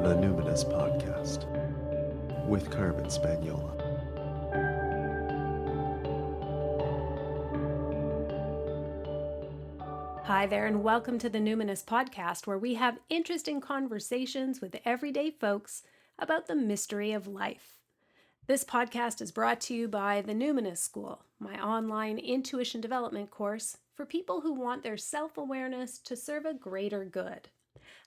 the Numinous Podcast with Carmen Spaniola. Hi there, and welcome to the Numinous Podcast, where we have interesting conversations with everyday folks about the mystery of life. This podcast is brought to you by the Numinous School, my online intuition development course for people who want their self-awareness to serve a greater good.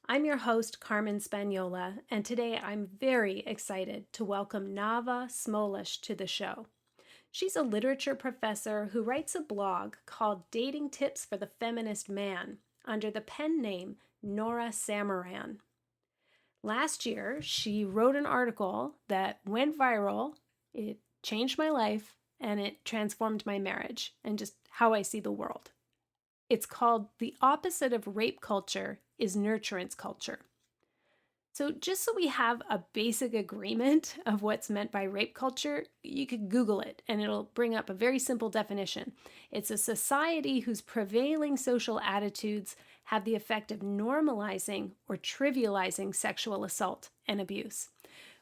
I'm your host, Carmen Spaniola, and today I'm very excited to welcome Nava Smolish to the show. She's a literature professor who writes a blog called Dating Tips for the Feminist Man under the pen name Nora Samaran. Last year, she wrote an article that went viral. It changed my life and it transformed my marriage and just how I see the world. It's called The Opposite of Rape Culture is Nurturance Culture. So just so we have a basic agreement of what's meant by rape culture, you could Google it and it'll bring up a very simple definition. It's a society whose prevailing social attitudes have the effect of normalizing or trivializing sexual assault and abuse.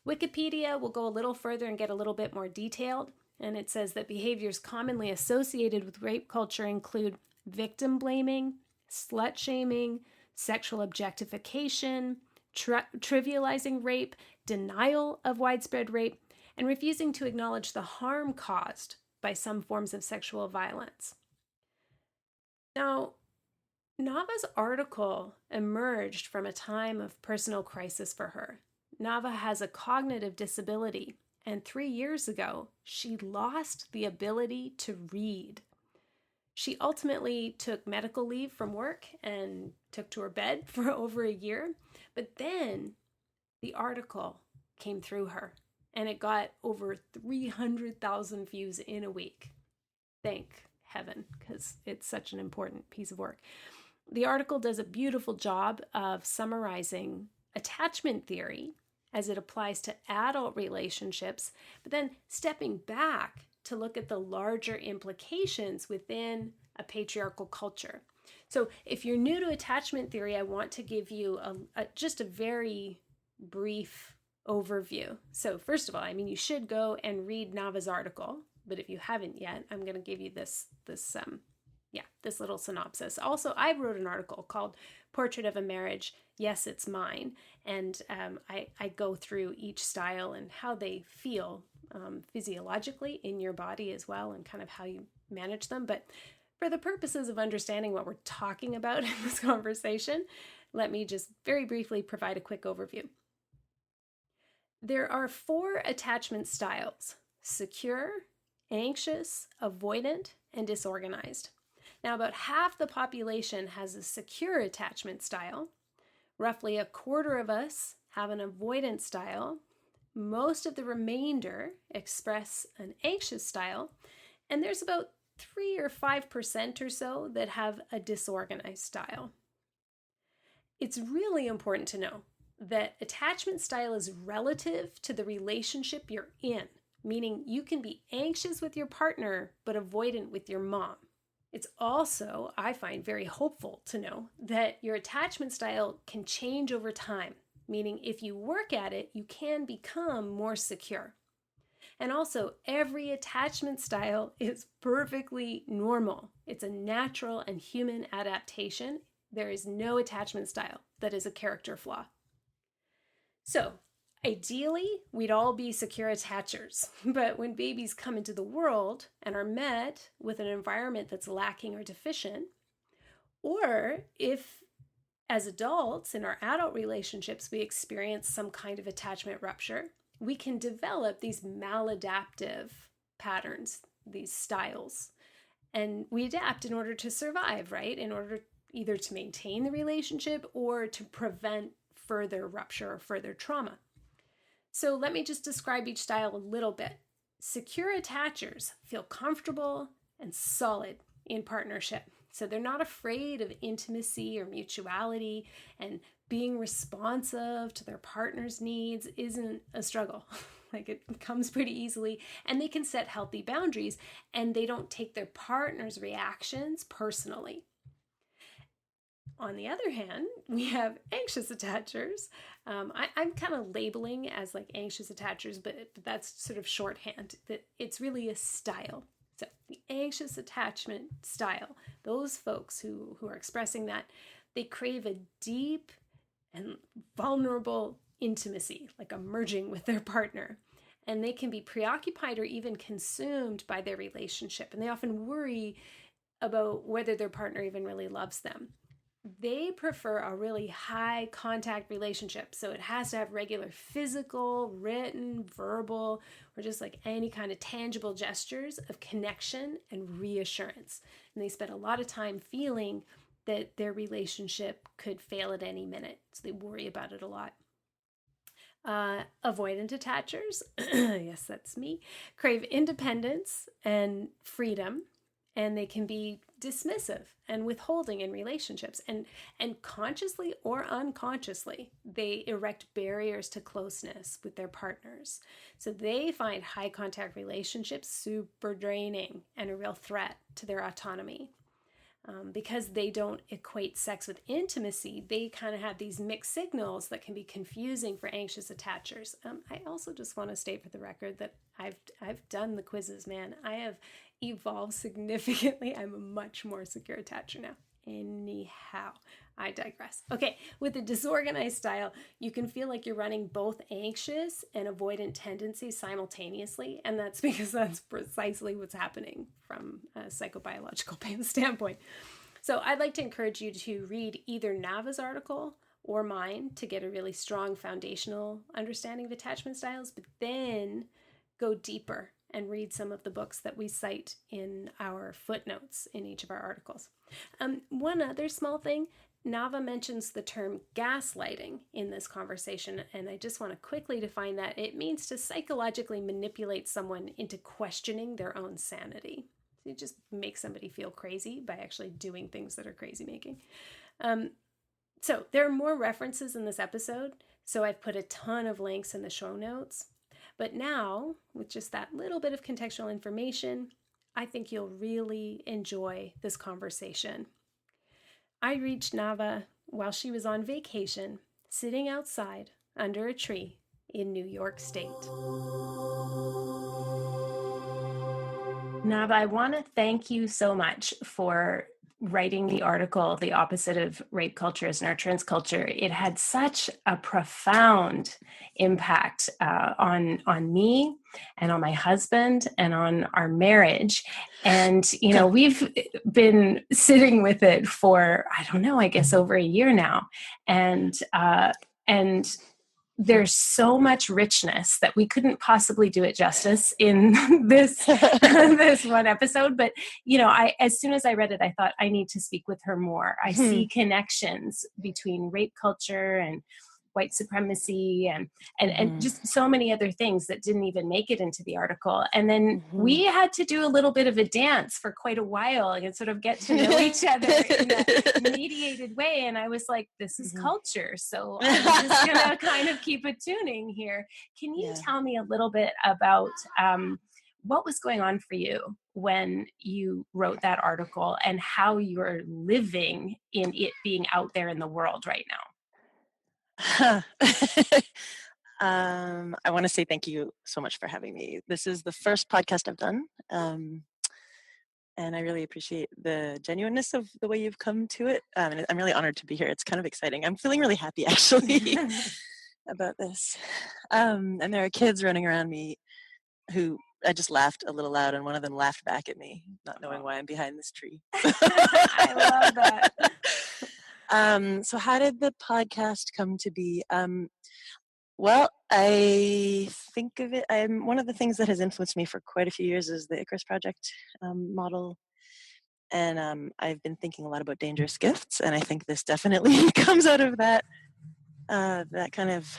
Wikipedia will go a little further and get a little bit more detailed, and it says that behaviors commonly associated with rape culture include victim blaming, slut shaming, sexual objectification, trivializing rape, denial of widespread rape, and refusing to acknowledge the harm caused by some forms of sexual violence. Now, Nava's article emerged from a time of personal crisis for her. Nava has a cognitive disability, and 3 years ago, she lost the ability to read. She ultimately took medical leave from work and took to her bed for over a year. But then the article came through her and it got over 300,000 views in a week. Thank heaven, because it's such an important piece of work. The article does a beautiful job of summarizing attachment theory as it applies to adult relationships, but then stepping back to look at the larger implications within a patriarchal culture. So if you're new to attachment theory, I want to give you just a very brief overview. So first of all, you should go and read Nava's article, but if you haven't yet, I'm going to give you this little synopsis. Also, I wrote an article called Portrait of a Marriage, Yes, It's Mine, and I go through each style and how they feel physiologically in your body as well, and kind of how you manage them. But for the purposes of understanding what we're talking about in this conversation, let me just very briefly provide a quick overview. There are 4 attachment styles: secure, anxious, avoidant, and disorganized. Now, about half the population has a secure attachment style. Roughly a quarter of us have an avoidant style. Most of the remainder express an anxious style, and there's about 3 or 5% or so that have a disorganized style. It's really important to know that attachment style is relative to the relationship you're in, meaning you can be anxious with your partner but avoidant with your mom. It's also, I find, very hopeful to know that your attachment style can change over time, meaning if you work at it, you can become more secure. And also, every attachment style is perfectly normal. It's a natural and human adaptation. There is no attachment style that is a character flaw. So, ideally, we'd all be secure attachers, but when babies come into the world and are met with an environment that's lacking or deficient, or if as adults in our adult relationships we experience some kind of attachment rupture, we can develop these maladaptive patterns, these styles, and we adapt in order to survive, right? In order either to maintain the relationship or to prevent further rupture or further trauma. So let me just describe each style a little bit. Secure attachers feel comfortable and solid in partnership. So they're not afraid of intimacy or mutuality, and being responsive to their partner's needs isn't a struggle. It comes pretty easily, and they can set healthy boundaries, and they don't take their partner's reactions personally. On the other hand, we have anxious attachers. I'm kind of labeling as like anxious attachers, but that's sort of shorthand. That it's really a style. So the anxious attachment style, those folks who are expressing that, they crave a deep and vulnerable intimacy, like a merging with their partner. And they can be preoccupied or even consumed by their relationship. And they often worry about whether their partner even really loves them. They prefer a really high contact relationship. So it has to have regular physical, written, verbal, or just like any kind of tangible gestures of connection and reassurance. And they spend a lot of time feeling that their relationship could fail at any minute. So they worry about it a lot. Avoidant attachers, yes, that's me, crave independence and freedom, and they can be dismissive and withholding in relationships, and consciously or unconsciously they erect barriers to closeness with their partners. So they find high contact relationships super draining and a real threat to their autonomy. Because they don't equate sex with intimacy, they kind of have these mixed signals that can be confusing for anxious attachers. I also just want to state for the record that I've done the quizzes, man. I have evolved significantly. I'm a much more secure attacher now. Anyhow, I digress. Okay, with a disorganized style, you can feel like you're running both anxious and avoidant tendencies simultaneously, and that's because that's precisely what's happening from a psychobiological standpoint. So I'd like to encourage you to read either Nava's article or mine to get a really strong foundational understanding of attachment styles, but then go deeper and read some of the books that we cite in our footnotes in each of our articles. One other small thing, Nava mentions the term gaslighting in this conversation, and I just want to quickly define that. It means to psychologically manipulate someone into questioning their own sanity. So you just make somebody feel crazy by actually doing things that are crazy making. So there are more references in this episode, so I've put a ton of links in the show notes. But now, with just that little bit of contextual information, I think you'll really enjoy this conversation. I reached Nava while she was on vacation, sitting outside under a tree in New York State. Nava, I want to thank you so much for writing the article, The Opposite of Rape Culture is Nurturance Culture. It had such a profound impact on me and on my husband and on our marriage. And, you know, we've been sitting with it for, I don't know, I guess over a year now. And there's so much richness that we couldn't possibly do it justice in this this one episode. But, you know, as soon as I read it, I thought I need to speak with her more. I see connections between rape culture and white supremacy and just so many other things that didn't even make it into the article. And then we had to do a little bit of a dance for quite a while and sort of get to know each other in a mediated way. And I was like, this is culture. So I'm just going to kind of keep it tuning here. Can you tell me a little bit about what was going on for you when you wrote that article and how you're living in it being out there in the world right now? I want to say thank you so much for having me. This is the first podcast I've done, and I really appreciate the genuineness of the way you've come to it. And I'm really honored to be here. It's kind of exciting. I'm feeling really happy, actually, about this. And there are kids running around me who I just laughed a little loud, and one of them laughed back at me, not knowing why I'm behind this tree. I love that. So how did the podcast come to be? Well, I think of it, one of the things that has influenced me for quite a few years is the Icarus Project model. And I've been thinking a lot about dangerous gifts, and I think this definitely comes out of that kind of,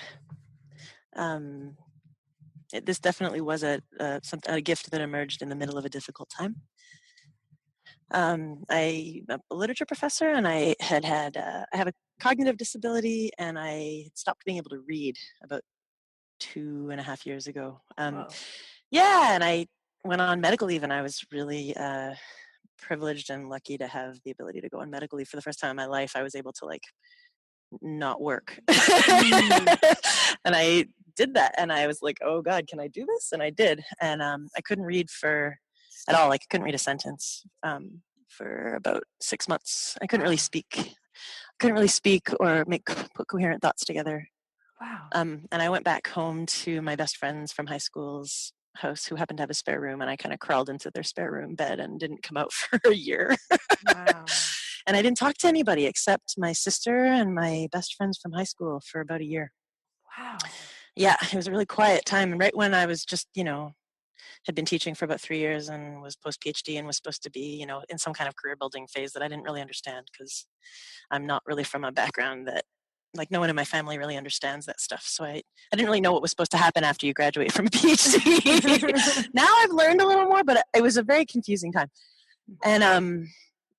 this definitely was a gift that emerged in the middle of a difficult time. I'm a literature professor, and I have a cognitive disability, and I had stopped being able to read about 2.5 years ago. And I went on medical leave, and I was really privileged and lucky to have the ability to go on medical leave for the first time in my life. I was able to like not work. And I did that, and I was like, oh God, can I do this? And I did. And I couldn't read at all. Like I couldn't read a sentence for about 6 months. I couldn't really speak. Or put coherent thoughts together. Wow. And I went back home to my best friends from high school's house who happened to have a spare room, and I kind of crawled into their spare room bed and didn't come out for a year. Wow. And I didn't talk to anybody except my sister and my best friends from high school for about a year. Wow. Yeah, it was a really quiet time. And right when I was just, had been teaching for about 3 years and was post-PhD and was supposed to be, in some kind of career building phase that I didn't really understand, because I'm not really from a background that, like, no one in my family really understands that stuff. So I didn't really know what was supposed to happen after you graduate from a PhD. Now I've learned a little more, but it was a very confusing time. And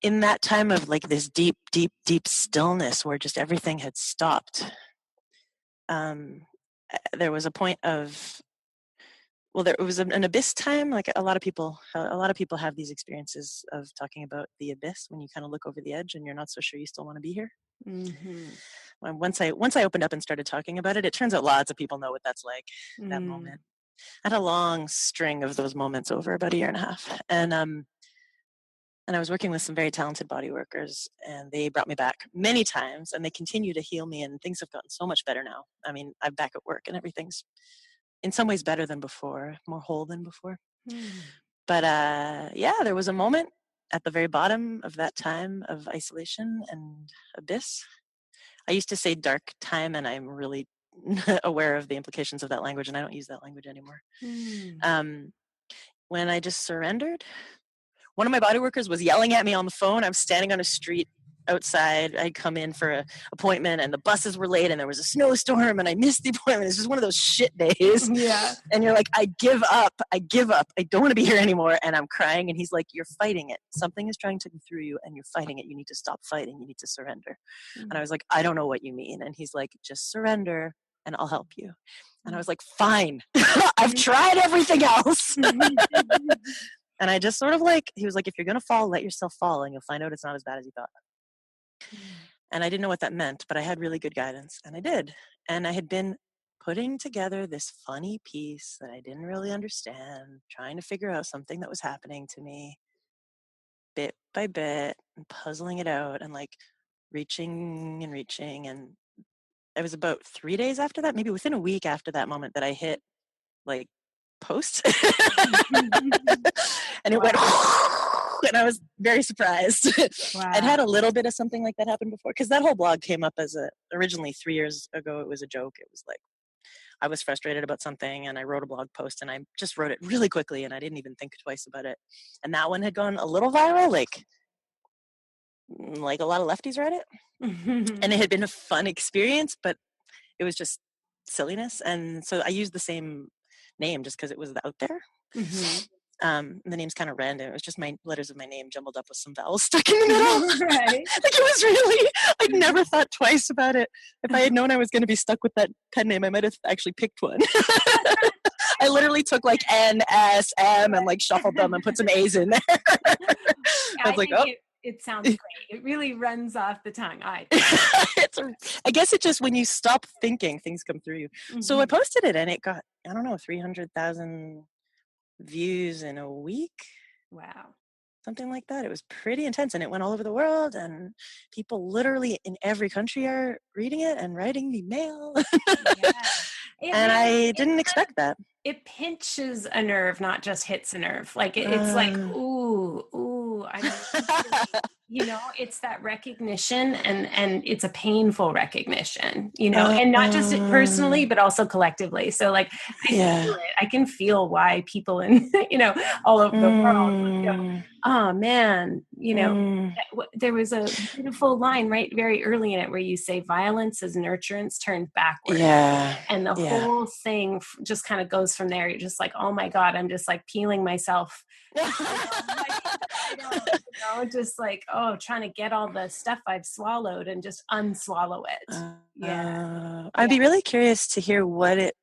in that time of like this deep, deep, deep stillness where just everything had stopped, there was a point of, there was an abyss time. Like a lot of people have these experiences of talking about the abyss when you kind of look over the edge and you're not so sure you still want to be here. Mm-hmm. Once I opened up and started talking about it, it turns out lots of people know what that's like. That moment. I had a long string of those moments over about a year and a half, and I was working with some very talented body workers, and they brought me back many times, and they continue to heal me, and things have gotten so much better now. I mean, I'm back at work, and everything's in some ways better than before, more whole than before. But there was a moment at the very bottom of that time of isolation and abyss. I used to say dark time, and I'm really aware of the implications of that language, and I don't use that language anymore. When I just surrendered. One of my body workers was yelling at me on the phone. I was standing on a street outside. I'd come in for an appointment, and the buses were late, and there was a snowstorm, and I missed the appointment. It's just one of those shit days. Yeah. And you're like, I give up. I don't want to be here anymore. And I'm crying, and he's like, you're fighting it. Something is trying to come through you, and you're fighting it. You need to stop fighting. You need to surrender. And I was like, I don't know what you mean. And he's like, just surrender, and I'll help you. And I was like, fine. I've tried everything else. And I just sort of he was like, if you're going to fall, let yourself fall, and you'll find out it's not as bad as you thought. And I didn't know what that meant, but I had really good guidance, and I did. And I had been putting together this funny piece that I didn't really understand, trying to figure out something that was happening to me bit by bit, and puzzling it out, and reaching. And it was about 3 days after that, maybe within a week after that moment, that I hit post. And it went, and I was very surprised. Wow. I'd had a little bit of something like that happen before, because that whole blog came up as originally 3 years ago. It was a joke. It was like, I was frustrated about something, and I wrote a blog post, and I just wrote it really quickly, and I didn't even think twice about it. And that one had gone a little viral, like a lot of lefties read it. And it had been a fun experience, but it was just silliness. And so I used the same name just because it was out there. The name's kind of random. It was just my letters of my name jumbled up with some vowels stuck in the middle. Right. It was really, I'd never thought twice about it. If I had known I was going to be stuck with that pen name, I might have actually picked one. I literally took N, S, M and shuffled them and put some A's in there. I was like, oh. It sounds great. It really runs off the tongue. I guess it just, when you stop thinking, things come through you. So I posted it, and it got, 300,000 views in a week. Wow. Something like that. It was pretty intense, and it went all over the world, and people literally in every country are reading it and writing me mail. And I didn't expect that. It pinches a nerve, not just hits a nerve. It's like, ooh, it's that recognition, and it's a painful recognition, and not just personally, but also collectively. So I feel it. I can feel why people in, all over the world go, oh man, there was a beautiful line right very early in it where you say violence is nurturance turned backward. And the whole thing just kind of goes from there. You're just like, oh my God, I'm just peeling myself. Trying to get all the stuff I've swallowed and just unswallow it. I'd be really curious to hear what it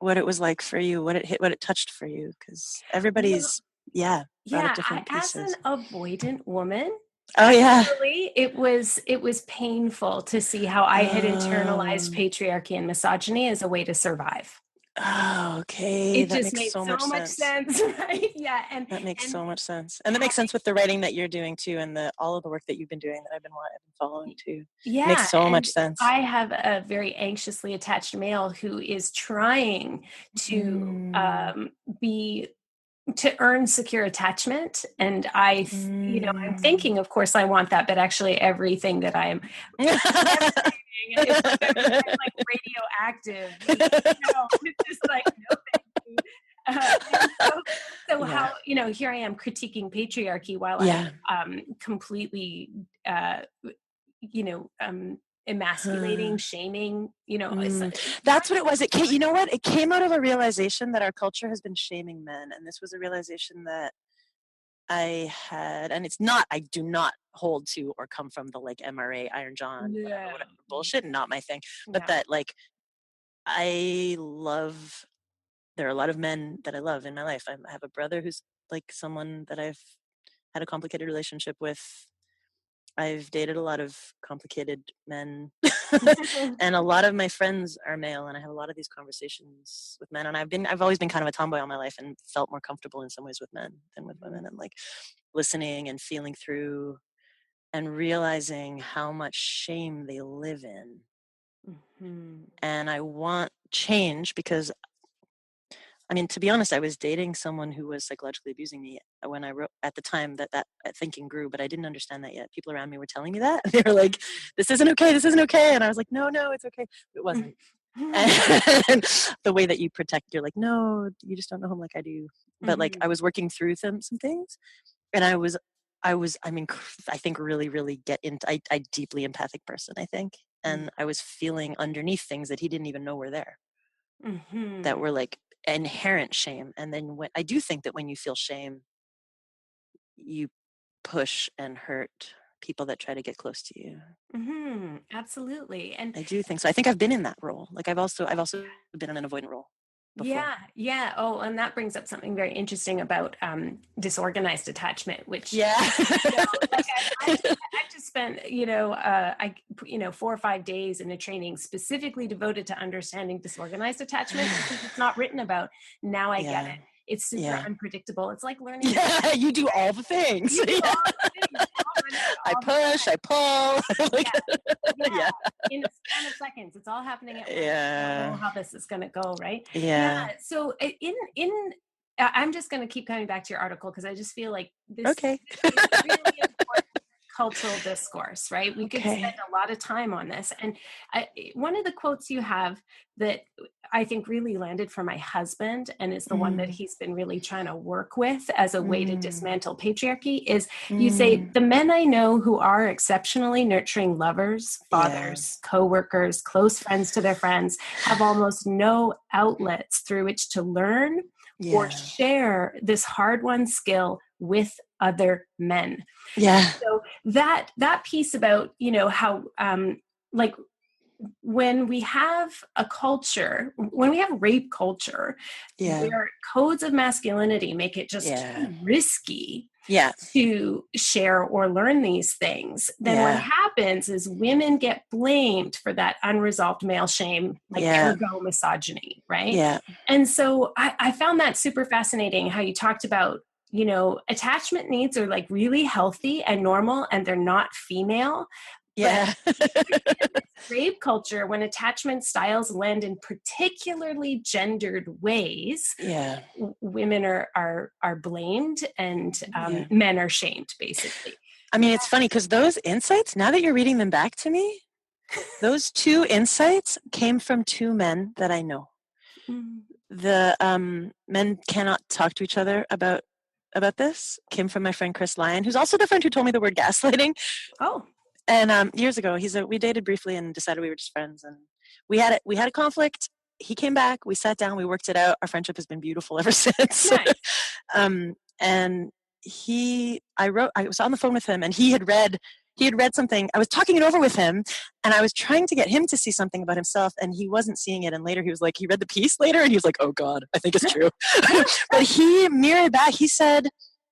was like for you, what it touched for you, because everybody's lot of Yeah, different as an pieces. avoidant woman, Oh yeah. actually, it was painful to see how I had internalized patriarchy and misogyny as a way to survive. Oh, okay. It That just makes made so much so much sense. sense, right? Yeah, That makes and so much sense. And that makes having sense with the writing that you're doing too, and all of the work that you've been doing that I've been following too. Makes yeah, so much and sense. I have a very anxiously attached male who is trying to Mm, be to earn secure attachment, and I'm mm. thinking, of course I want that, but actually everything that I am it's like I'm like radioactive, it's just like no thank you. And so Yeah. how here I am critiquing patriarchy while I'm Yeah. completely uh you know um emasculating, Huh. shaming, That's what it was. It came, you know what? It came out of a realization that our culture has been shaming men, and this was a realization that I had, and it's not. I do not hold to or come from the like MRA, Iron John, no, whatever bullshit. Not my thing. But no. that like I love. There are a lot of men that I love in my life. I have a brother who's like someone that I've had a complicated relationship with. I've dated a lot of complicated men, and a lot of my friends are male, and I have a lot of these conversations with men. And I've always been kind of a tomboy all my life, and felt more comfortable in some ways with men than with women, and like listening and feeling through, and realizing how much shame they live in. Mhm. And I want change because I mean, to be honest, I was dating someone who was psychologically abusing me when I wrote at the time that thinking grew, but I didn't understand that yet. People around me were telling me that. They were like, this isn't okay. This isn't okay. And I was like, no, it's okay. It wasn't. And the way that you protect, you're like, no, you just don't know him like I do. But like, I was working through some things, and I mean, I think really, really get into, I deeply empathic person, I think. And I was feeling underneath things that he didn't even know were there, that were like inherent shame. And then when I do think that when you feel shame, you push and hurt people that try to get close to you. Absolutely. And I do think so. I think I've been in that role. Like I've also been in an avoidant role before. yeah. Oh, and that brings up something very interesting about disorganized attachment, which Yeah. like I just spent 4 or 5 days in a training specifically devoted to understanding disorganized attachment because it's not written about. Now I get Yeah. it. It's super Yeah. unpredictable. It's like learning. Yeah, you do all the things. You do Yeah. all the things all the I time. push, I pull. Like, Yeah. In a span of seconds, it's all happening at once. I don't know Yeah. how this is going to go, right? Yeah. So I'm just going to keep coming back to your article because I just feel like this Okay. is really important cultural discourse, right? We could spend Okay. a lot of time on this. And one of the quotes you have that I think really landed for my husband, and is the one that he's been really trying to work with as a way to dismantle patriarchy, is you say, the men I know who are exceptionally nurturing lovers, Yeah. fathers, co-workers, close friends to their friends, have almost no outlets through which to learn or Yeah. share this hard-won skill with other men. Yeah. So that piece about how like when we have a culture, when we have rape culture, Yeah. where codes of masculinity make it just Yeah. too risky Yeah. to share or learn these things, then what Yeah. happens is women get blamed for that unresolved male shame, like Yeah. ergo misogyny, right? Yeah. And so I found that super fascinating how you talked about attachment needs are like really healthy and normal, and they're not female. But Yeah. rape culture, when attachment styles lend in particularly gendered ways, Yeah. women are blamed, and Yeah. men are shamed, basically. I mean, it's funny because those insights, now that you're reading them back to me, those two insights came from two men that I know. The men cannot talk to each other about this came from my friend Chris Lyon, who's also the friend who told me the word gaslighting. Oh. And years ago, we dated briefly and decided we were just friends, and we had a conflict. He came back, we sat down, we worked it out. Our friendship has been beautiful ever since. Nice. And I was on the phone with him, and he had read he had read something. I was talking it over with him, and I was trying to get him to see something about himself, and he wasn't seeing it. And later he was like, he read the piece later, and he was like, oh God, I think it's true. But he mirrored back. He said,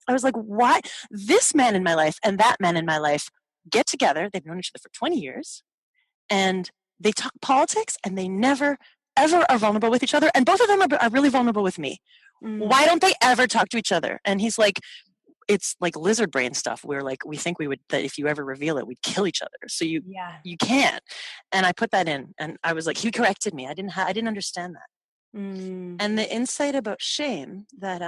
I was like, why? This man in my life and that man in my life get together. They've known each other for 20 years, and they talk politics, and they never, ever are vulnerable with each other. And both of them are really vulnerable with me. Why don't they ever talk to each other? And he's like, it's like lizard brain stuff where like we think we would, that if you ever reveal it, we'd kill each other. So you can't. And I put that in, and I was like, he corrected me. I didn't understand that. And the insight about shame, that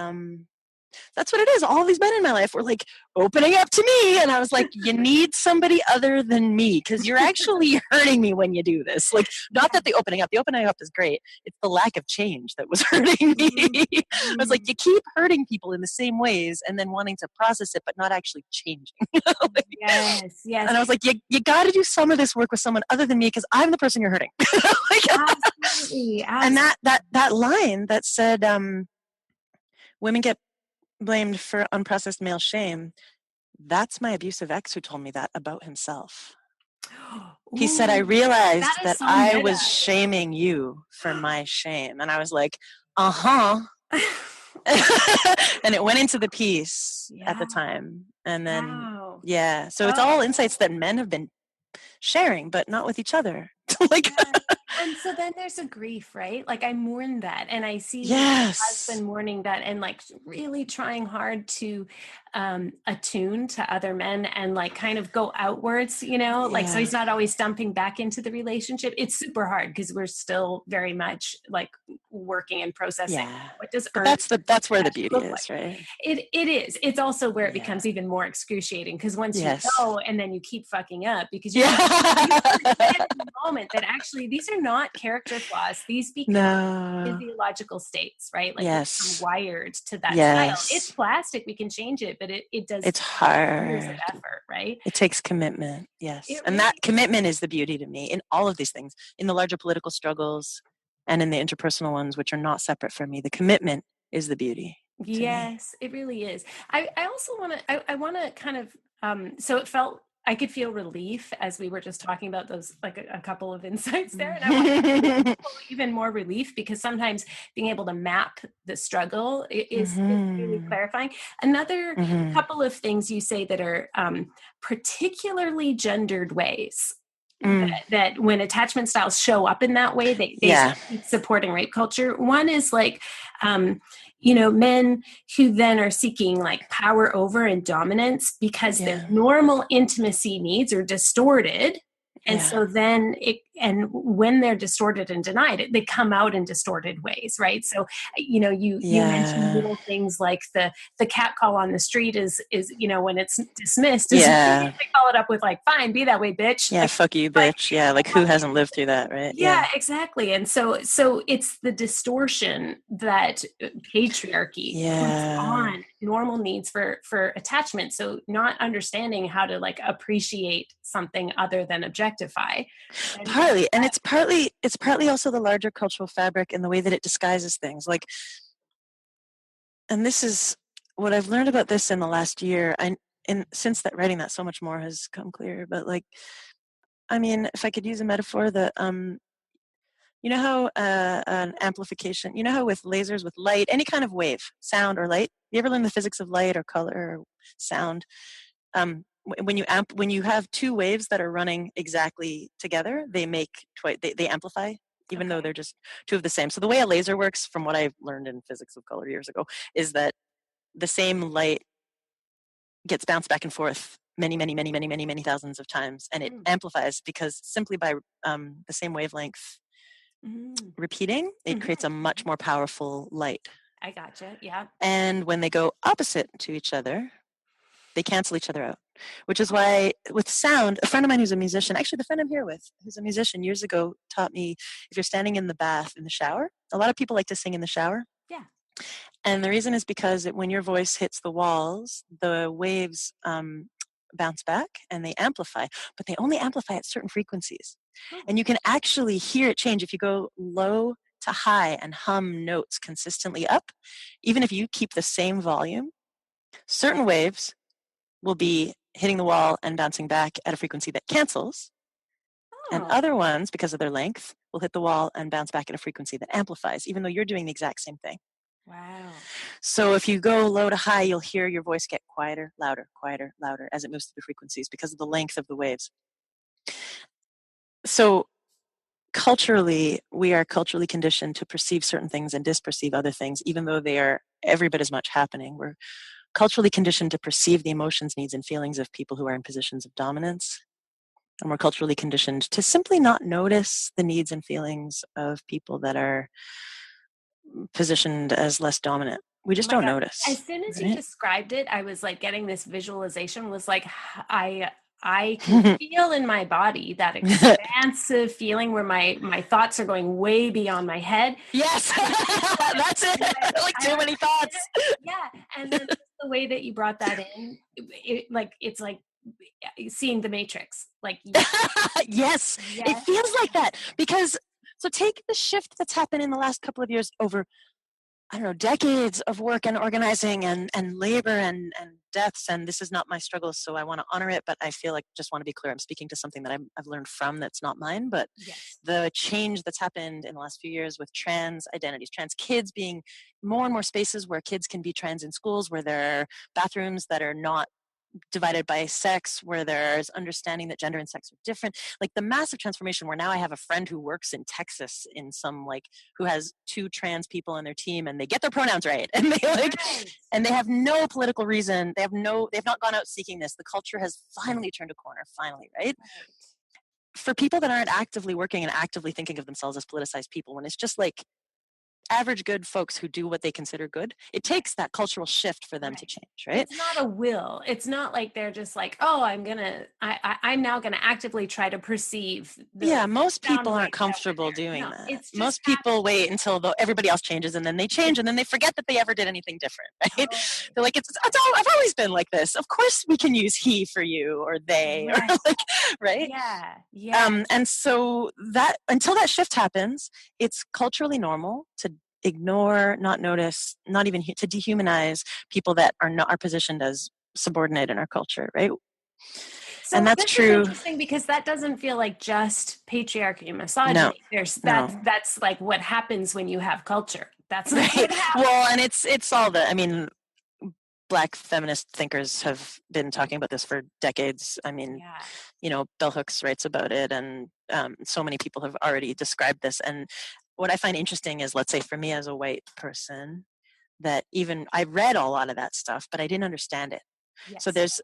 that's what it is. All these men in my life were like opening up to me, and I was like, you need somebody other than me, because you're actually hurting me when you do this. Like, not that the opening up is great. It's the lack of change that was hurting me. I was like, you keep hurting people in the same ways and then wanting to process it but not actually changing. Like, yes. And I was like, you got to do some of this work with someone other than me, because I'm the person you're hurting. Like, Absolutely. and that line that said, women get blamed for unprocessed male shame, that's my abusive ex who told me that about himself. He said, I realized that so I was shaming you for my shame. And I was like, and it went into the piece at the time. And then, so it's all insights that men have been sharing, but not with each other. Like, and so then there's a grief, right? Like, I mourn that, and I see my husband mourning that, and like really trying hard to attune to other men and like kind of go outwards, like, so he's not always dumping back into the relationship. It's super hard because we're still very much like working and processing. What does that's where the beauty is, right? It is. It's also where it becomes even more excruciating, because once you know, and then you keep fucking up because you understand in the moment that actually these are not character flaws. These become physiological states, right? Like, we're wired to that style. It's plastic. We can change it, but it does. It's hard. Years of effort, right? It takes commitment. Yes. And that commitment is the beauty to me in all of these things, in the larger political struggles and in the interpersonal ones, which are not separate from me. The commitment is the beauty. Yes, it really is. I also want to, I want to kind of, so it felt, I could feel relief as we were just talking about those, like a couple of insights there. And I want to feel even more relief, because sometimes being able to map the struggle is really clarifying. Another couple of things you say that are particularly gendered ways that when attachment styles show up in that way, they keep supporting rape culture. One is like, men who then are seeking like power over and dominance because their normal intimacy needs are distorted. And so then and when they're distorted and denied, they come out in distorted ways, right? So, you mentioned little things like the cat call on the street is when it's dismissed, they follow it up with like, fine, be that way, bitch. Yeah, like, fuck you, bitch. Like who hasn't lived through that, right? Yeah, exactly. And so it's the distortion that patriarchy puts on normal needs for attachment. So not understanding how to like appreciate something other than objectify. Partly, and it's partly also the larger cultural fabric and the way that it disguises things. Like, and this is what I've learned about this in the last year. And since that writing that, so much more has come clear. But like, I mean, if I could use a metaphor, that you know how an amplification, you know how with lasers, with light, any kind of wave, sound or light, you ever learn the physics of light or color or sound? When you have two waves that are running exactly together, they make they amplify, even though they're just two of the same. So the way a laser works, from what I've learned in physics of color years ago, is that the same light gets bounced back and forth many thousands of times, and it amplifies because simply by the same wavelength repeating, it creates a much more powerful light. I gotcha. Yeah. And when they go opposite to each other, they cancel each other out, which is why with sound, a friend of mine who's a musician, actually the friend I'm here with, who's a musician, years ago taught me, if you're standing in the bath, in the shower, a lot of people like to sing in the shower. Yeah. And the reason is because when your voice hits the walls, the waves bounce back and they amplify, but they only amplify at certain frequencies. And you can actually hear it change if you go low to high and hum notes consistently up. Even if you keep the same volume, certain waves will be hitting the wall and bouncing back at a frequency that cancels. And other ones, because of their length, will hit the wall and bounce back at a frequency that amplifies, even though you're doing the exact same thing. Wow. So if you go low to high, you'll hear your voice get quieter, louder, as it moves through the frequencies because of the length of the waves. So culturally, we are culturally conditioned to perceive certain things and disperceive other things, even though they are every bit as much happening. We're culturally conditioned to perceive the emotions, needs, and feelings of people who are in positions of dominance. And we're culturally conditioned to simply not notice the needs and feelings of people that are positioned as less dominant. We just don't notice. As soon as you described it, I was like getting this visualization was like, I can feel in my body that expansive feeling where my thoughts are going way beyond my head. Yes, that's it. Like too many thoughts. Yeah, and then the way that you brought that in, it's like seeing the Matrix. Like yes, it feels like that because so take the shift that's happened in the last couple of years over, I don't know, decades of work and organizing and labor and deaths. And this is not my struggle, so I want to honor it. But I feel like, just want to be clear, I'm speaking to something that I've learned from that's not mine. But the change that's happened in the last few years with trans identities, trans kids being more and more spaces where kids can be trans in schools, where there are bathrooms that are not divided by sex, where there's understanding that gender and sex are different, like the massive transformation where now I have a friend who works in Texas in some who has 2 trans people on their team and they get their pronouns right and they and they have no political reason, they've not gone out seeking this. The culture has finally turned a corner, right? For people that aren't actively working and actively thinking of themselves as politicized people, when it's just average good folks who do what they consider good, it takes that cultural shift for them to change, right? It's not a will. It's not like they're just like, oh, I'm now gonna actively try to perceive most people aren't comfortable doing that. Most people wait until everybody else changes and then they change and then they forget that they ever did anything different, right? They're like, it's all, I've always been like this. Of course we can use he for you or they, or right? And so that until that shift happens, it's culturally normal to ignore, not notice, not even to dehumanize people that are positioned as subordinate in our culture, right? So and that's true. Interesting because that doesn't feel like just patriarchy and misogyny. That's like what happens when you have culture. That's right. Well, and it's all Black feminist thinkers have been talking about this for decades. I mean, Bell Hooks writes about it, and so many people have already described this. And what I find interesting is, let's say for me as a white person, that even I read a lot of that stuff, but I didn't understand it. So there's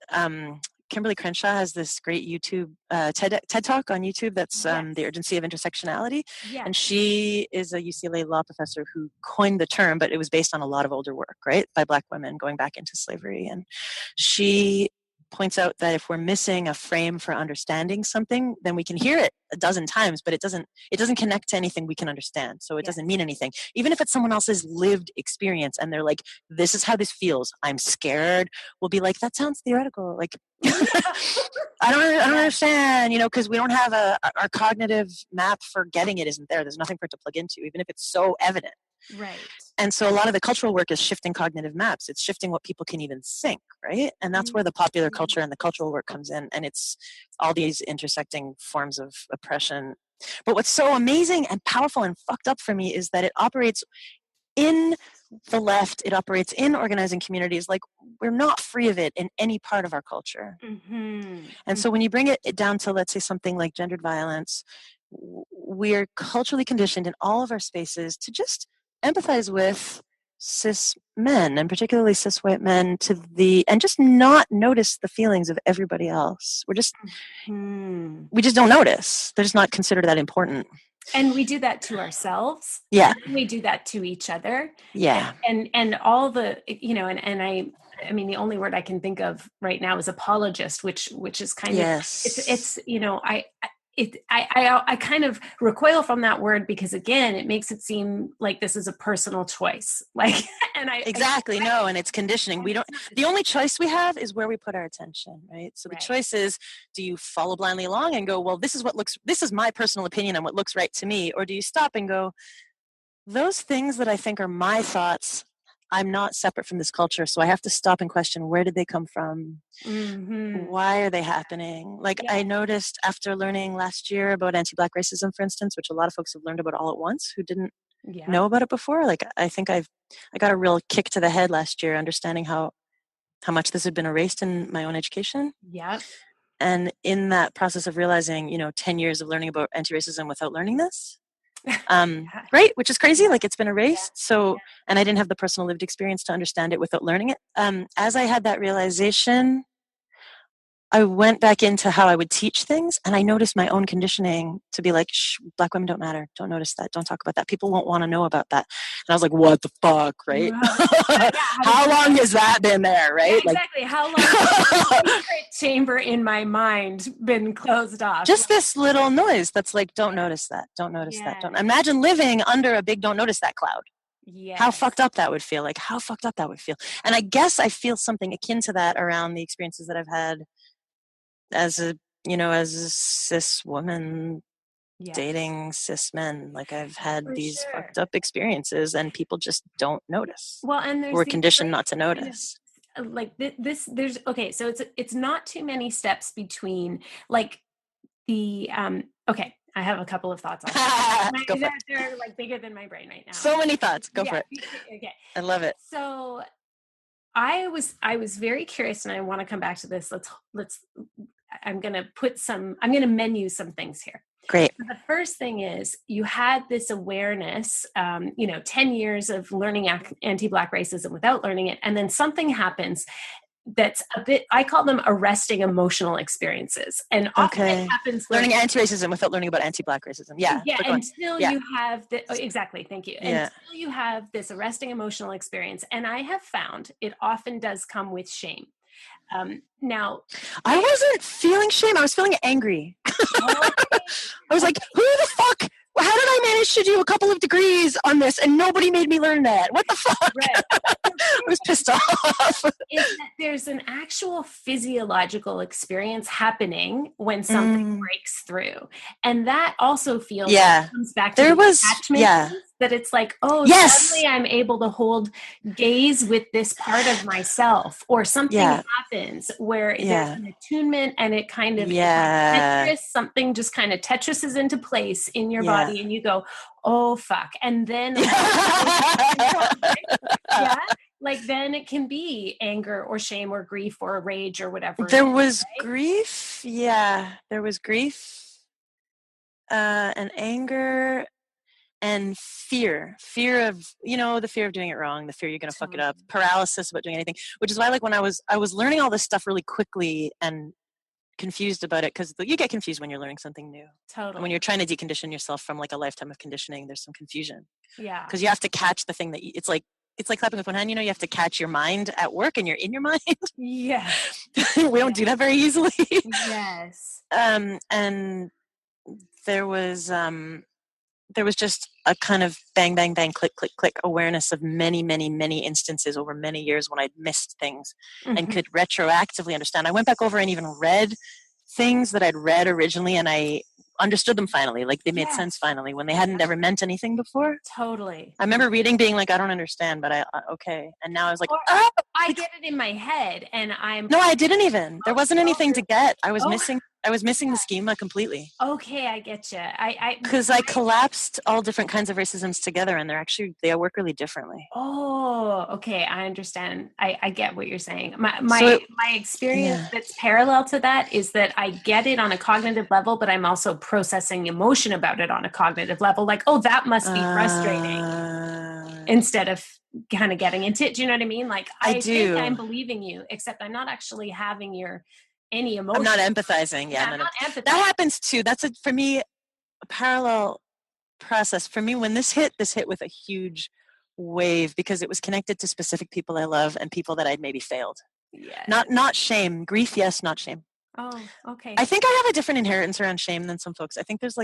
Kimberly Crenshaw has this great YouTube TED Talk on YouTube that's The Urgency of Intersectionality. And she is a UCLA law professor who coined the term, but it was based on a lot of older work, right, by Black women going back into slavery. And she points out that if we're missing a frame for understanding something, then we can hear it a dozen times, but it doesn't connect to anything we can understand. So it doesn't mean anything. Even if it's someone else's lived experience and they're like, this is how this feels, I'm scared, we'll be like, that sounds theoretical. Like, I don't understand, because we don't have our cognitive map for getting it isn't there. There's nothing for it to plug into, even if it's so evident. Right. And so a lot of the cultural work is shifting cognitive maps. It's shifting what people can even think, right? And that's where the popular culture and the cultural work comes in. And it's all these intersecting forms of oppression. But what's so amazing and powerful and fucked up for me is that it operates in the left, it operates in organizing communities. Like, we're not free of it in any part of our culture. And so when you bring it down to, let's say, something like gendered violence, we're culturally conditioned in all of our spaces to just empathize with cis men, and particularly cis white men, and just not notice the feelings of everybody else. We just don't notice. They're just not considered that important. And we do that to ourselves. Yeah. And we do that to each other. Yeah. And all the, and I mean, the only word I can think of right now is apologist, which is kind of, it's I kind of recoil from that word because, again, it makes it seem like this is a personal choice. Like, and and it's conditioning. The only choice we have is where we put our attention, right? So the choice is, do you follow blindly along and go, well, this is my personal opinion on what looks right to me? Or do you stop and go, those things that I think are my thoughts, I'm not separate from this culture, so I have to stop and question, where did they come from? Why are they happening? Like, I noticed after learning last year about anti-Black racism, for instance, which a lot of folks have learned about all at once who didn't know about it before. Like, I think I got a real kick to the head last year understanding how much this had been erased in my own education. And in that process of realizing, 10 years of learning about anti-racism without learning this, right? Which is crazy. Like, it's been erased. So, and I didn't have the personal lived experience to understand it without learning it. As I had that realization, I went back into how I would teach things, and I noticed my own conditioning to be like, shh, Black women don't matter. Don't notice that. Don't talk about that. People won't want to know about that. And I was like, what the fuck, right? How long has that been there, right? Yeah, exactly. How long has the secret chamber in my mind been closed off? Just this little noise that's like, don't notice that. Don't notice that. Don't imagine living under a big don't notice that cloud. How fucked up that would feel. Like, how fucked up that would feel. And I guess I feel something akin to that around the experiences that I've had as a cis woman dating cis men. Like, I've had these fucked up experiences, and people just don't notice. Well, and we're conditioned not to notice. Like this, there's so it's not too many steps between like the okay. I have a couple of thoughts on that. They're like bigger than my brain right now. So many thoughts. Go for it. Okay. I love it. So I was very curious, and I want to come back to this. Let's I'm going to menu some things here. Great. So the first thing is, you had this awareness, 10 years of learning anti-Black racism without learning it. And then something happens that's a bit, I call them arresting emotional experiences. And often it happens learning anti-racism without learning about anti-Black racism. Yeah. Until you have exactly. Thank you. Until you have this arresting emotional experience. And I have found it often does come with shame. Now, I wasn't feeling shame. I was feeling angry. I was like, who the fuck? How did I manage to do a couple of degrees on this and nobody made me learn that? What the fuck? Right. I was pissed off. There's an actual physiological experience happening when something breaks through. And that also feels comes back to attachment. That it's like, suddenly I'm able to hold gaze with this part of myself, or something happens where there's an attunement, and it kind of Tetris, something just kind of Tetrises into place in your body, and you go, oh fuck, and then like then it can be anger or shame or grief or rage or whatever. There was grief, there was grief, and anger. And fear of, the fear of doing it wrong, the fear you're going to fuck it up, paralysis about doing anything, which is why, like, when I was learning all this stuff really quickly and confused about it, because you get confused when you're learning something new. Totally. And when you're trying to decondition yourself from like a lifetime of conditioning, there's some confusion. Yeah. Because you have to catch the thing that it's like clapping with one hand, you have to catch your mind at work and you're in your mind. Yeah. We don't do that very easily. Yes. And there was just a kind of bang, bang, bang, click, click, click awareness of many, many, many instances over many years when I'd missed things and could retroactively understand. I went back over and even read things that I'd read originally, and I understood them finally. Like, they made sense finally when they hadn't ever meant anything before. Totally. I remember reading, being like, I don't understand, but okay. And now I was like, I get it in my head, and No, I didn't even. There wasn't anything to get. I was missing the schema completely. Okay, I get you. Because I collapsed all different kinds of racisms together, and they work really differently. Oh, okay, I understand. I get what you're saying. My experience that's parallel to that is that I get it on a cognitive level, but I'm also processing emotion about it on a cognitive level. Like, oh, that must be frustrating. Instead of kind of getting into it. Do you know what I mean? Like, I think I'm believing you, except I'm not actually having any emotion. I'm not empathizing. I'm not empathizing. That happens too. That's for me, a parallel process. For me, when this hit with a huge wave, because it was connected to specific people I love and people that I'd maybe failed. Yeah. Not shame. Grief, yes, not shame. Oh, okay. I think I have a different inheritance around shame than some folks. I think there's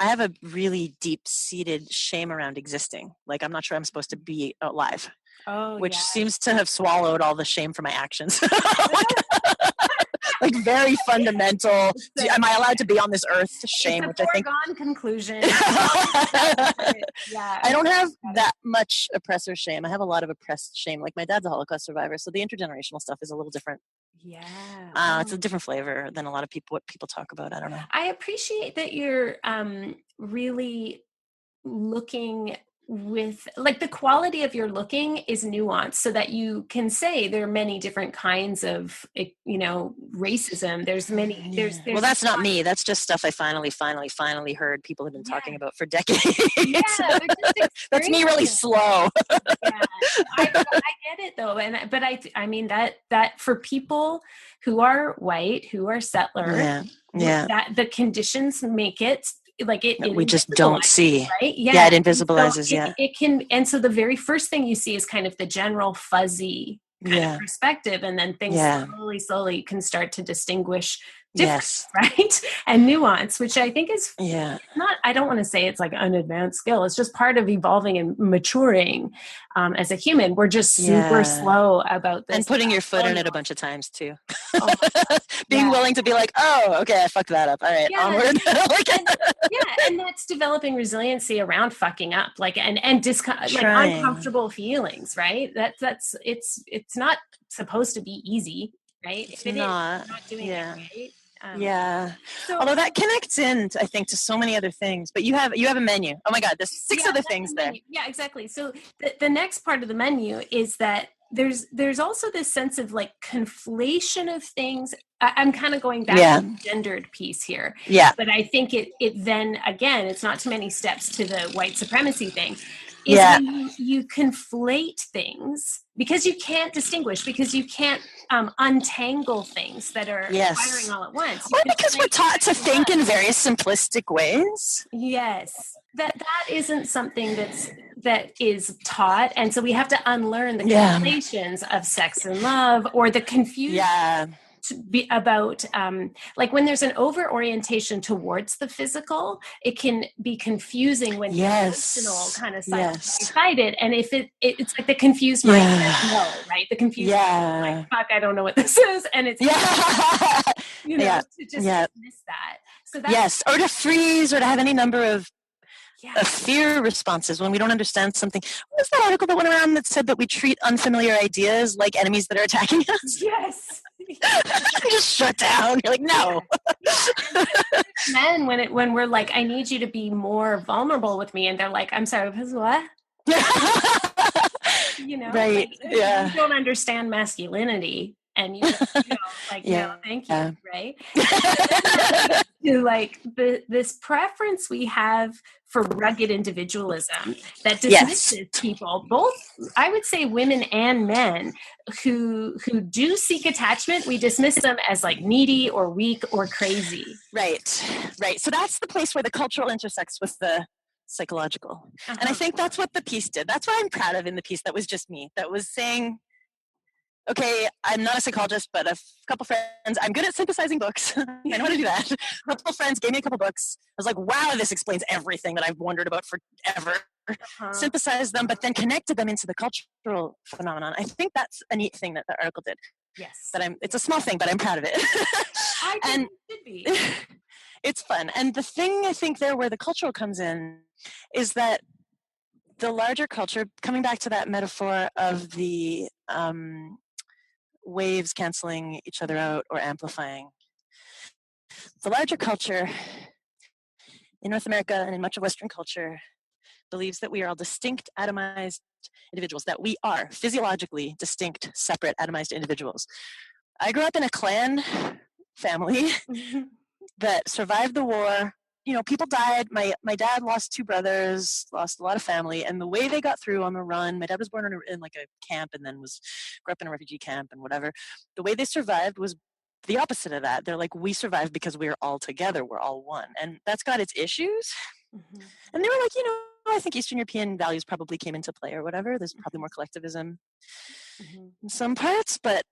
I have a really deep-seated shame around existing. Like, I'm not sure I'm supposed to be alive. Oh, which seems to have swallowed all the shame for my actions. like very fundamental. Am I allowed to be on this earth? Shame, it's a which I think foregone conclusion. Yeah, I don't have that much oppressor shame. I have a lot of oppressed shame. Like my dad's a Holocaust survivor, so the intergenerational stuff is a little different. Yeah, It's a different flavor than a lot of what people talk about. I don't know. I appreciate that you're really looking with like the quality of your looking is nuanced so that you can say there are many different kinds of racism. There's many there's Well, that's not me. That's just stuff I finally heard people have been talking about for decades. Yeah, That's me really slow. Yeah, I get it though, but I mean that for people who are white, who are settler, that the conditions make it like it we just don't see, right? It invisibilizes. So it can, and so the very first thing you see is kind of the general fuzzy kind of perspective, and then things slowly can start to distinguish difference, right? And nuance, which I think is not, I don't want to say it's like an advanced skill. It's just part of evolving and maturing as a human. We're just super slow about this. And putting your foot in it a bunch of times too. Being willing to be like, oh, okay, I fucked that up. All right, onward. And that's developing resiliency around fucking up, like and like uncomfortable feelings, right? That's it's not supposed to be easy, right? It's not doing it right. So, although that connects in, I think, to so many other things. But you have a menu. Oh my God, there's 6 other things there. Yeah, exactly. So the next part of the menu is that there's also this sense of like conflation of things. I'm kind of going back to the gendered piece here. Yeah. But I think it then again, it's not too many steps to the white supremacy thing. When you conflate things because you can't distinguish, because you can't untangle things that are firing all at once. Or because we're taught to think in very simplistic ways. Yes, that isn't something that is taught, and so we have to unlearn the conflations of sex and love, or the confusion. To be about like when there's an over orientation towards the physical, it can be confusing when the emotional kind of side beside it, and if it's like the confused mind says no, right? The confused mind is like, fuck, I don't know what this is, and it's to just miss that. So that's or to freeze, or to have any number of fear responses when we don't understand something. What was that article that went around that said that we treat unfamiliar ideas like enemies that are attacking us? Yes. Just shut down. You're like, no. Men, when we're like, I need you to be more vulnerable with me, and they're like, I'm sorry, because what? Right? You don't understand masculinity, and no, thank you, right? To like this preference we have for rugged individualism that dismisses people, both I would say women and men who do seek attachment. We dismiss them as like needy or weak or crazy. Right. So that's the place where the cultural intersects with the psychological. And I think that's what the piece did. That's what I'm proud of in the piece. That was just me. That was saying, okay, I'm not a psychologist, but a couple friends, I'm good at synthesizing books. I know how to do that. A couple friends gave me a couple books. I was like, wow, this explains everything that I've wondered about forever. Synthesized them, but then connected them into the cultural phenomenon. I think that's a neat thing that the article did. Yes. It's a small thing, but I'm proud of it. I think it should be. It's fun. And the thing I think there where the cultural comes in is that the larger culture, coming back to that metaphor of the waves canceling each other out or amplifying. The larger culture in North America and in much of Western culture believes that we are all distinct, atomized individuals, that we are physiologically distinct, separate, atomized individuals. I grew up in a clan family that survived the war. People died. My dad lost 2 brothers, lost a lot of family, and the way they got through on the run, my dad was born in like a camp and then grew up in a refugee camp and whatever. The way they survived was the opposite of that. They're like, we survived because we're all together, we're all one. And that's got its issues. And they were like, I think Eastern European values probably came into play or whatever. There's probably more collectivism in some parts, but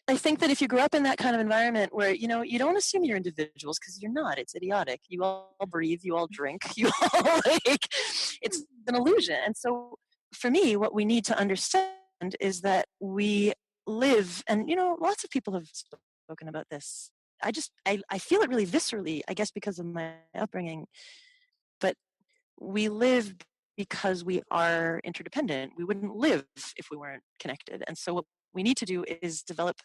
I think that if you grew up in that kind of environment where, you don't assume you're individuals because you're not. It's idiotic. You all breathe, you all drink, you all it's an illusion. And so for me, what we need to understand is that we live, and, lots of people have spoken about this. I feel it really viscerally, I guess because of my upbringing, but we live because we are interdependent. We wouldn't live if we weren't connected. And so what we need to do is develop,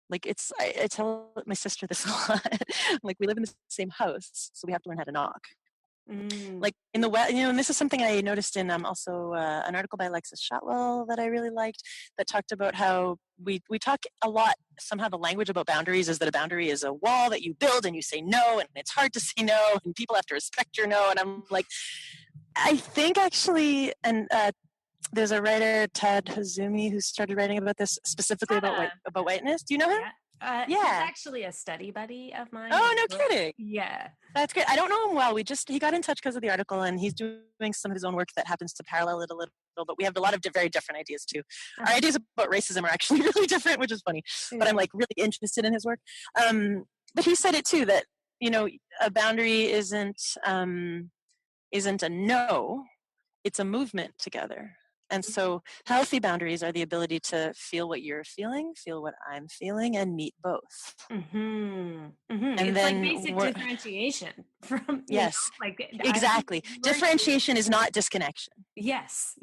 like I tell my sister this a lot, like we live in the same house, so we have to learn how to knock. Like in the West, and this is something I noticed in also an article by Alexis Shotwell that I really liked, that talked about how we talk a lot, somehow the language about boundaries is that a boundary is a wall that you build and you say no, and it's hard to say no, and people have to respect your no. And I'm like, I think actually, and there's a writer, Tad Hazumi, who started writing about this specifically about whiteness. Do you know him? Yeah. He's actually a study buddy of mine. Oh, no kidding. Yeah. That's great. I don't know him well. He got in touch because of the article, and he's doing some of his own work that happens to parallel it a little, but we have a lot of very different ideas too. Our ideas about racism are actually really different, which is funny, but I'm like really interested in his work. But he said it too, that, a boundary isn't a no, it's a movement together. And so healthy boundaries are the ability to feel what you're feeling, feel what I'm feeling, and meet both. And it's then like basic differentiation from, yes, exactly. Differentiation is not disconnection. Yes.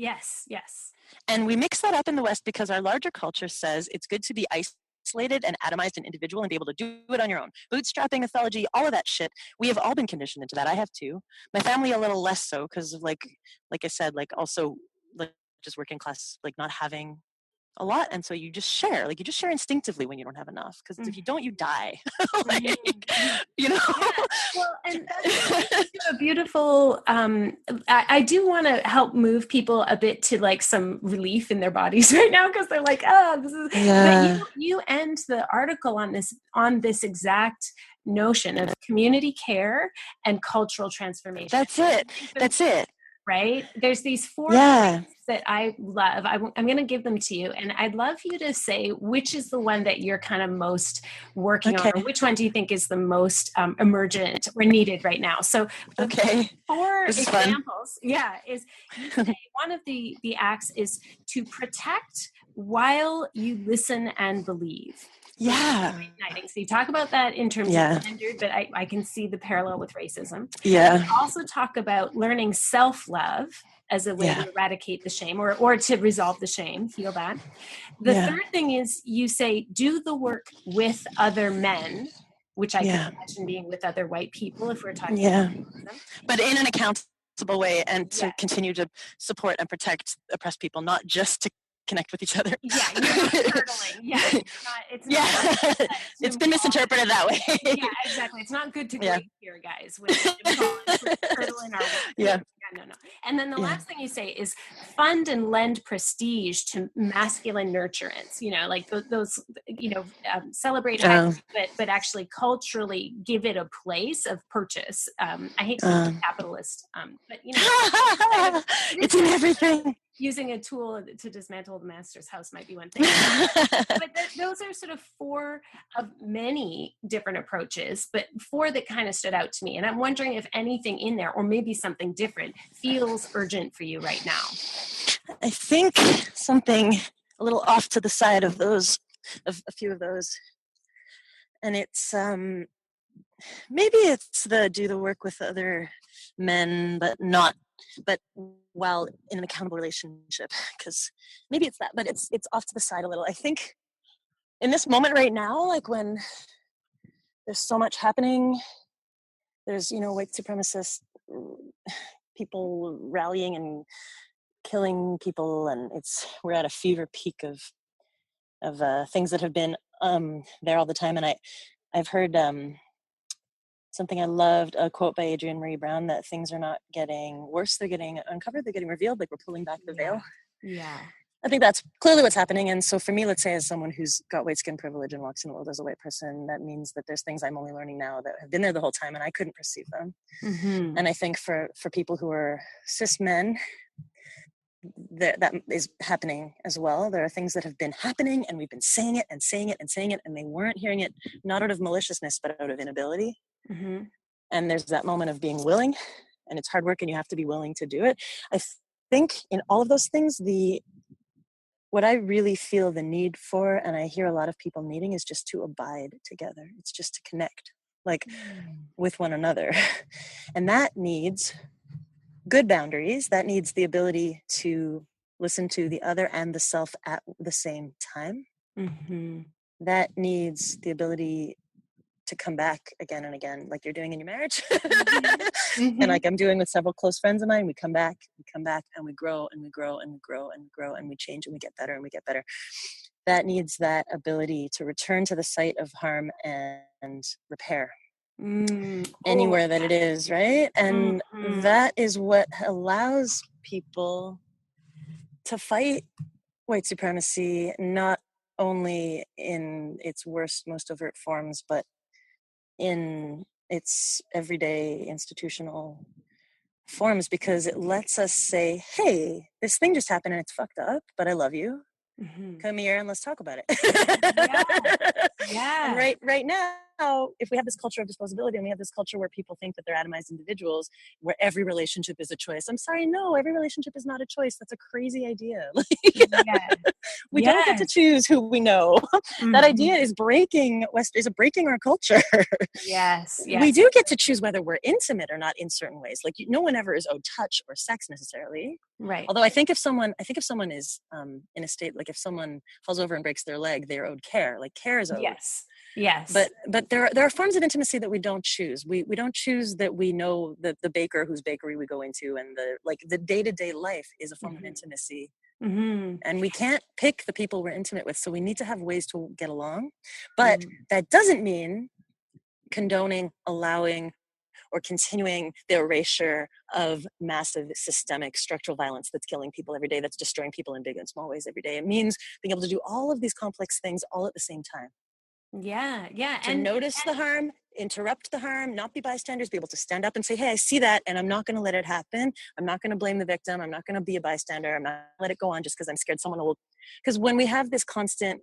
And we mix that up in the West because our larger culture says it's good to be isolated and atomized and individual and be able to do it on your own. Bootstrapping, mythology, all of that shit. We have all been conditioned into that. I have too. My family a little less so because of like I said, like also like just working class, like not having a lot, and so you just share instinctively when you don't have enough, because if you don't, you die. Yeah. Well, and that's a beautiful I do want to help move people a bit to like some relief in their bodies right now, because they're like, this is but you end the article on this exact notion of community care and cultural transformation. That's it. Right? There's these four points that I love. I'm going to give them to you, and I'd love you to say which is the one that you're kind of most working on, or which one do you think is the most emergent or needed right now. So four examples, is you say one of the acts is to protect while you listen and believe. Yeah. So you talk about that in terms of gendered, but I can see the parallel with racism. Yeah. You also talk about learning self-love as a way to eradicate the shame or to resolve the shame, heal that. The third thing is you say, do the work with other men, which I can imagine being with other white people if we're talking about racism. But in an accountable way, and to continue to support and protect oppressed people, not just to connect with each other. Yeah, you're not hurdling. It's been misinterpreted that way. Yeah, exactly. It's not good to grade here, guys. With hurdling our work. No. And then the last thing you say is fund and lend prestige to masculine nurturance. Like those, celebrate, but actually culturally give it a place of purchase. I hate to be capitalist, but it's in everything. Using a tool to dismantle the master's house might be one thing. But those are sort of four of many different approaches, but four that kind of stood out to me. And I'm wondering if anything in there, or maybe something different, feels urgent for you right now. I think something a little off to the side of those, of a few of those. And it's, maybe it's the do the work with other men, but while in an accountable relationship, because maybe it's that, but it's off to the side a little. I think in this moment right now, like when there's so much happening, there's, white supremacist people rallying and killing people, and we're at a fever peak of things that have been there all the time. And I've heard something I loved, a quote by Adrienne Marie Brown, that things are not getting worse, they're getting uncovered, they're getting revealed, like we're pulling back the veil. Yeah. I think that's clearly what's happening. And so for me, let's say as someone who's got white skin privilege and walks in the world as a white person, that means that there's things I'm only learning now that have been there the whole time and I couldn't perceive them. Mm-hmm. And I think for people who are cis men, that is happening as well. There are things that have been happening and we've been saying it and saying it and saying it, and they weren't hearing it, not out of maliciousness, but out of inability. Mm-hmm. And there's that moment of being willing, and it's hard work and you have to be willing to do it. I think in all of those things, the what I really feel the need for, and I hear a lot of people needing, is just to abide together. It's just to connect, like with one another. And that needs good boundaries. That needs the ability to listen to the other and the self at the same time. Mm-hmm. That needs the ability to come back again and again, like you're doing in your marriage. Mm-hmm. And like I'm doing with several close friends of mine. We come back, and we grow and we grow and we grow and we grow and we change and we get better and we get better. That needs that ability to return to the site of harm and repair anywhere that it is, right? And that is what allows people to fight white supremacy, not only in its worst, most overt forms, but in its everyday institutional forms, because it lets us say, hey, this thing just happened and it's fucked up, but I love you. Come here and let's talk about it. Yeah. And right now, if we have this culture of disposability and we have this culture where people think that they're atomized individuals, where every relationship is a choice. I'm sorry, no, every relationship is not a choice. That's a crazy idea. We don't get to choose who we know. That idea is breaking our culture. Yes. We do get to choose whether we're intimate or not in certain ways. Like no one ever is owed touch or sex necessarily. Right. Although I think if someone is in a state, like if someone falls over and breaks their leg, they're owed care. Like care is owed. Yes. But there are forms of intimacy that we don't choose. We don't choose that we know the baker whose bakery we go into, and the day-to-day life is a form of intimacy. And we can't pick the people we're intimate with, so we need to have ways to get along. But that doesn't mean condoning, allowing, or continuing the erasure of massive systemic structural violence that's killing people every day, that's destroying people in big and small ways every day. It means being able to do all of these complex things all at the same time. To notice the harm, interrupt the harm, not be bystanders, be able to stand up and say, hey, I see that, and I'm not going to let it happen. I'm not going to blame the victim. I'm not going to be a bystander. I'm not going to let it go on just because I'm scared someone will. Because when we have this constant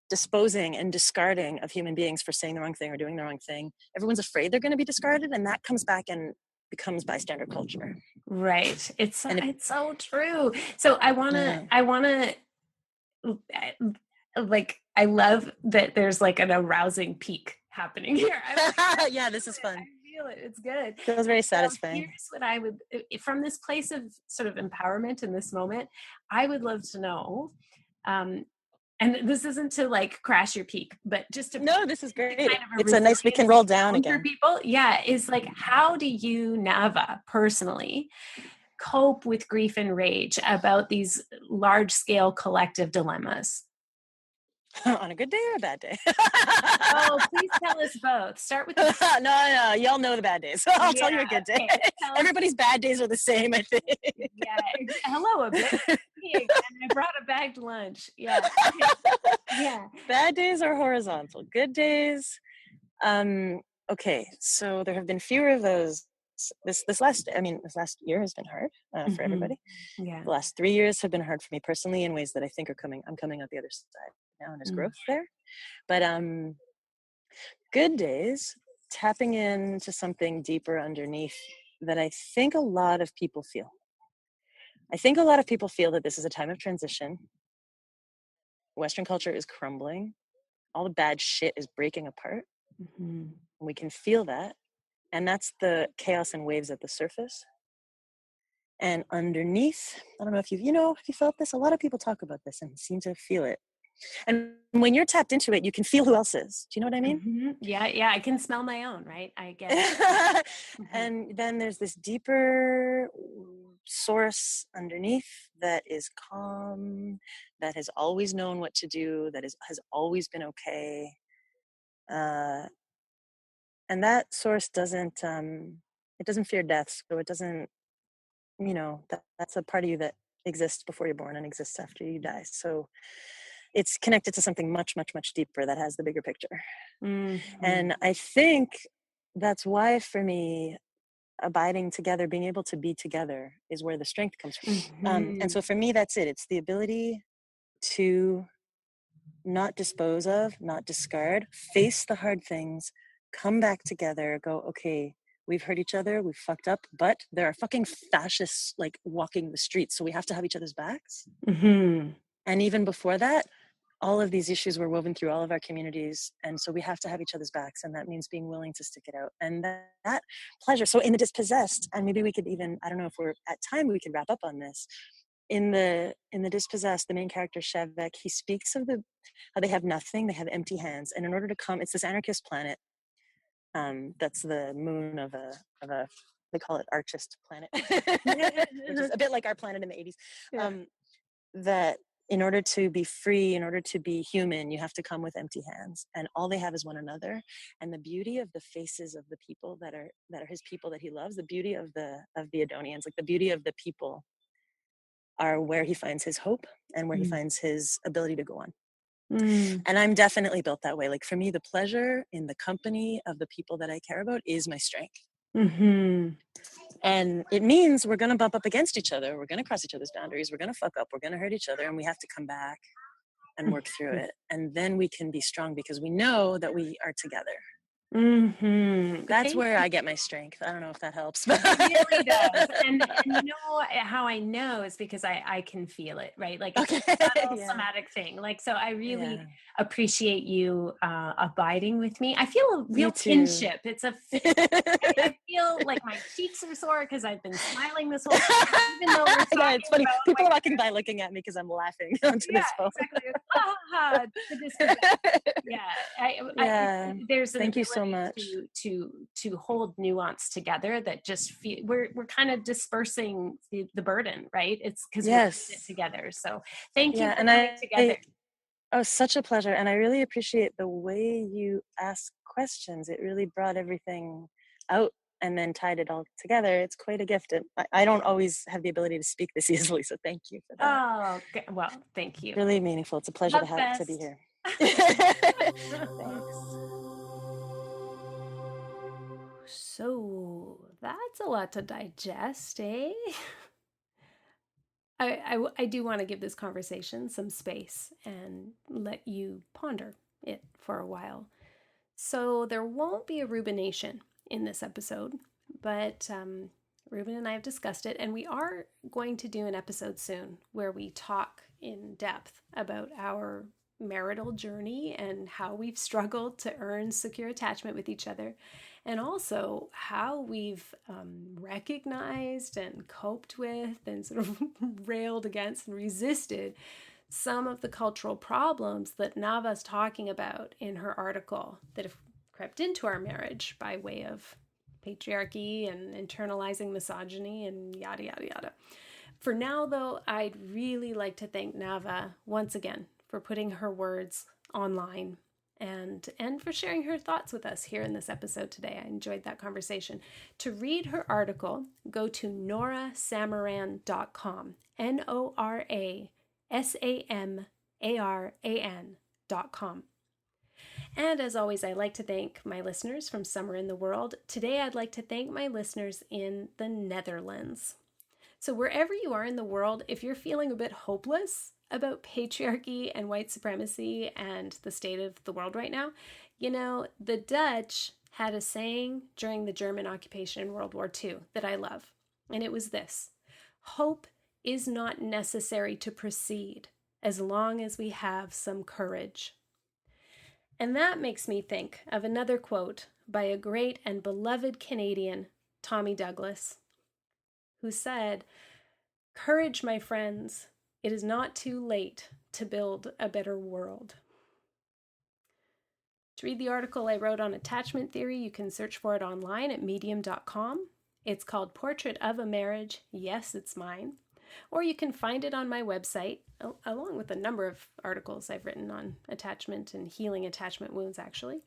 disposing and discarding of human beings for saying the wrong thing or doing the wrong thing, everyone's afraid they're going to be discarded, and that comes back and becomes bystander culture. Right. It's so true. So I want to like, I love that there's like an arousing peak happening here. Yeah, this is fun. I feel it. It's good. It was very satisfying. Here's what I would, from this place of sort of empowerment in this moment, I would love to know, and this isn't to like crash your peak, but just to this is great. Kind of it's a nice, we can roll down again. For people, is like, how do you, Nava, personally cope with grief and rage about these large scale collective dilemmas? On a good day or a bad day? Oh, please tell us both. Start with no, y'all know the bad days. I'll tell you a good day. Okay, everybody's bad days are the same, I think. Hello, a bit. I brought a bagged lunch. Yeah. Bad days are horizontal. Good days. Okay, so there have been fewer of those. This last year has been hard for everybody. Yeah. The last 3 years have been hard for me personally in ways that I think I'm coming out the other side now, and there's growth there. But good days, tapping into something deeper underneath that I think a lot of people feel. I think a lot of people feel that this is a time of transition. Western culture is crumbling. All the bad shit is breaking apart. And we can feel that. And that's the chaos and waves at the surface. And underneath, I don't know if you felt this. A lot of people talk about this and seem to feel it. And when you're tapped into it, you can feel who else is. Do you know what I mean? Yeah. I can smell my own, right? I get it. And then there's this deeper source underneath that is calm, that has always known what to do, that has always been okay. And that source doesn't fear death. So it doesn't, that's a part of you that exists before you're born and exists after you die. So it's connected to something much, much, much deeper that has the bigger picture. And I think that's why, for me, abiding together, being able to be together, is where the strength comes from. And so for me, that's it. It's the ability to not dispose of, not discard, face the hard things, come back together, go, okay, we've hurt each other, we've fucked up, but there are fucking fascists like walking the streets, so we have to have each other's backs. And even before that, all of these issues were woven through all of our communities. And so we have to have each other's backs. And that means being willing to stick it out. And that pleasure. So in the dispossessed, and maybe we could even, I don't know if we're at time, we could wrap up on this. In the dispossessed, the main character, Shevek, he speaks of how they have nothing, they have empty hands. And in order to come, it's this anarchist planet. That's the moon of a they call it Archist planet, which is a bit like our planet in the 80s. Yeah. That in order to be free, in order to be human, you have to come with empty hands, and all they have is one another. And the beauty of the faces of the people that are his people that he loves, the beauty of the Adonians, like the beauty of the people, are where he finds his hope and where he finds his ability to go on. And I'm definitely built that way. Like for me, the pleasure in the company of the people that I care about is my strength. Mm-hmm. And it means we're going to bump up against each other. We're going to cross each other's boundaries. We're going to fuck up. We're going to hurt each other. And we have to come back and work through it. And then we can be strong because we know that we are together. Mm-hmm. That's where I get my strength. I don't know if that helps. It really does. And you know how I know is because I can feel it, right? Like it's a subtle somatic thing. Like, so I really appreciate you abiding with me. I feel a real kinship. It's I feel like my cheeks are sore because I've been smiling this whole time, even though we're talking it's funny. about, people are walking by looking at me because I'm laughing onto this phone. Exactly. There's an Thank you so much to hold nuance together that just feel we're kind of dispersing the burden, right? It's because we're in it together. So thank you for coming together. Oh, such a pleasure. And I really appreciate the way you ask questions. It really brought everything out and then tied it all together. It's quite a gift. I don't always have the ability to speak this easily, so thank you for that. Oh, well, thank you. Really meaningful. It's a pleasure to be here. Thanks. So that's a lot to digest, eh? I do want to give this conversation some space and let you ponder it for a while. So there won't be a rumination in this episode, but Ruben and I have discussed it, and we are going to do an episode soon where we talk in depth about our marital journey and how we've struggled to earn secure attachment with each other, and also how we've recognized and coped with and sort of railed against and resisted some of the cultural problems that Nava's talking about in her article that have crept into our marriage by way of patriarchy and internalizing misogyny and yada, yada, yada. For now, though, I'd really like to thank Nava once again for putting her words online and for sharing her thoughts with us here in this episode today. I enjoyed that conversation. To read her article, go to norasamaran.com, NORASAMARAN.com. And as always, I like to thank my listeners from somewhere in the world. Today, I'd like to thank my listeners in the Netherlands. So wherever you are in the world, if you're feeling a bit hopeless about patriarchy and white supremacy and the state of the world right now, you know, the Dutch had a saying during the German occupation in World War II that I love. And it was this: hope is not necessary to proceed as long as we have some courage. And that makes me think of another quote by a great and beloved Canadian, Tommy Douglas, who said, "Courage, my friends, it is not too late to build a better world." To read the article I wrote on attachment theory, you can search for it online at medium.com. It's called Portrait of a Marriage. Yes, it's mine. Or you can find it on my website, along with a number of articles I've written on attachment and healing attachment wounds, actually,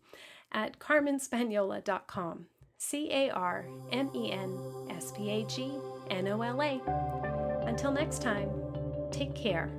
at carmenspagnola.com. CarmenSpagnola. Until next time, take care.